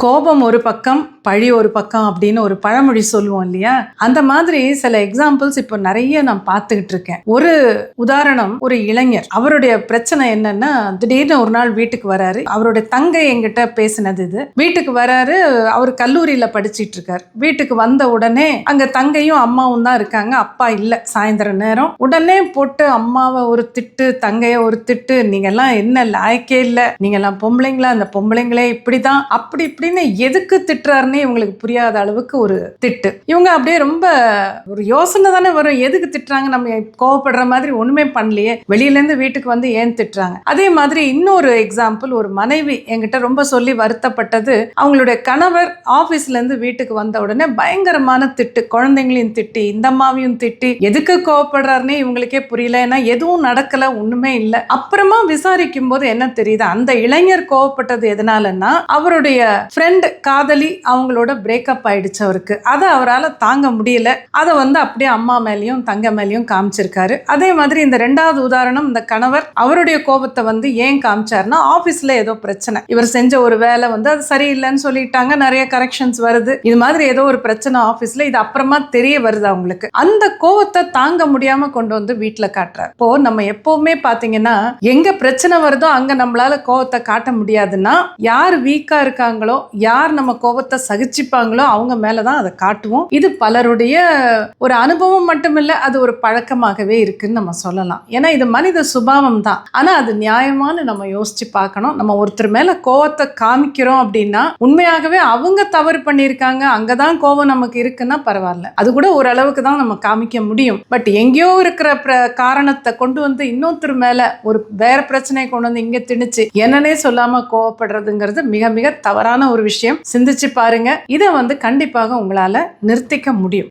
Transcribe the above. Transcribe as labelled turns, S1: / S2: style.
S1: கோபம் ஒரு பக்கம், பழி ஒரு பக்கம் அப்படின்னு ஒரு பழமொழி சொல்லுவோம் இல்லையா? அந்த மாதிரி சில எக்ஸாம்பிள்ஸ் இப்போ நிறைய நான் பார்த்துக்கிட்டு இருக்கேன். ஒரு உதாரணம், ஒரு இளைஞர். அவருடைய பிரச்சனை என்னன்னா, திடீர்னு ஒரு நாள் வீட்டுக்கு வராரு. அவருடைய தங்கை என்கிட்ட பேசினது இது. வீட்டுக்கு வராரு, அவர் கல்லூரியில படிச்சிட்டு இருக்காரு. வீட்டுக்கு வந்த உடனே அங்க தங்கையும் அம்மாவும் தான் இருக்காங்க. அப்பா இல்ல. சாயந்தர நேரம் உடனே போட்டு அம்மாவை ஒரு திட்டு, தங்கைய ஒரு திட்டு. நீங்க எல்லாம் என்ன லாயக்கே இல்ல, நீங்க எல்லாம் பொம்பளைங்களா, அந்த பொம்பளைங்களே இப்படிதான் அப்படி இப்படின்னு எதுக்கு திட்டுறாருன்னு இவங்களுக்கு புரியாத அளவுக்கு ஒரு திட்டு. இவங்க அப்படியே ரொம்ப ஒரு யோசனை தானே வரும், எதுக்கு திட்டுறாங்க, நம்ம கோவப்படுற மாதிரி ஒண்ணுமே பண்ணலையே, வெளியில இருந்து வீட்டுக்கு வந்து ஏன் திட்டுறாங்க. அதே மாதிரி இன்னொரு எக்ஸாம்பிள், ஒரு மனைவி என்கிட்ட ரொம்ப சொல்லி வருத்தப்பட்டது. அவங்களுடைய கணவர் ஆபீஸ்ல இருந்து வீட்டுக்கு வந்த உடனே பயங்கரமான திட்டு, குழந்தைங்களையும் திட்டி இந்த அம்மாவையும் திட்டி, எதுக்கு கோவப்படுறாருன்னே இவங்களுக்கே புரியல. ஏன்னா எதுவும் நடக்கல, ஒண்ணுமே இல்லை. அப்புறமா விசாரிக்கும் போது என்ன தெரியுது, அந்த இளைஞர் கோவப்பட்டது எதனாலன்னா அவருடைய ஃப்ரெண்ட் காதலி அவங்களோட பிரேக்கப் ஆயிடுச்சு அவருக்கு. அதை அவரால் தாங்க முடியல. அதை வந்து அப்படியே அம்மா மேலேயும் தங்க மேலேயும் காமிச்சிருக்காரு. அதே மாதிரி இந்த ரெண்டாவது உதாரணம், இந்த கணவர் அவருடைய கோபத்தை வந்து ஏன் காமிச்சாருன்னா, ஆபீஸ்ல ஏதோ பிரச்சனை, இவர் செஞ்ச ஒரு வேலை வந்து அது சரியில்லைன்னு சொல்லிட்டாங்க, நிறைய கரெக்ஷன்ஸ் வருது, இது மாதிரி ஏதோ ஒரு பிரச்சனை ஆபீஸ்ல, இது அப்புறமா தெரிய வருது அவங்களுக்கு. அந்த கோபத்தை தாங்க முடியாம கொண்டு வந்து வீட்டுல காட்டுறாரு. இப்போ நம்ம எப்பவுமே பாத்தீங்கன்னா, எங்க பிரச்சனை வருதோ அங்க நம்மளால கோபத்தை காட்ட முடியாதுன்னா, யார் வீக்கா இருக்காங்களோ, யார் நம்ம கோபத்தை சகிச்சுப்பாங்களோ அவங்க மேலதான் அதை காட்டுவோம். இது பலருடைய ஒரு அனுபவம் மட்டுமில்ல, அது ஒரு பழக்கமாகவே இருக்குன்னு நம்ம சொல்லலாம். ஏன்னா இது மனித சுபாவம் தான். ஆனா அது நியாயமானு நம்ம யோசிச்சு பார்க்கணும். நம்ம ஒருத்தர் மேல கோபத்தை காமிக்கிறோம் அப்படின்னா, உண்மையாகவே அவங்க தவறு பண்ணியிருக்காங்க, அங்கதான் கோபம் நமக்கு இருக்குன்னா பரவாயில்ல, அது கூட ஓரளவுக்கு தான் நம்ம காமிக்க முடியும். பட் எங்கேயோ இருக்கிற காரணத்தை கொண்டு வந்து இன்னொருத்தர் மேல ஒரு வேற பிரச்சனையை கொண்டு வந்து இங்க திணிச்சு என்னன்னே சொல்லாம கோவப்படுறதுங்கிறது மிக மிக தவறான ஒரு விஷயம். சிந்திச்சு பாருங்க. இதை வந்து கண்டிப்பாக உங்களால நிறுத்திக்க முடியும்.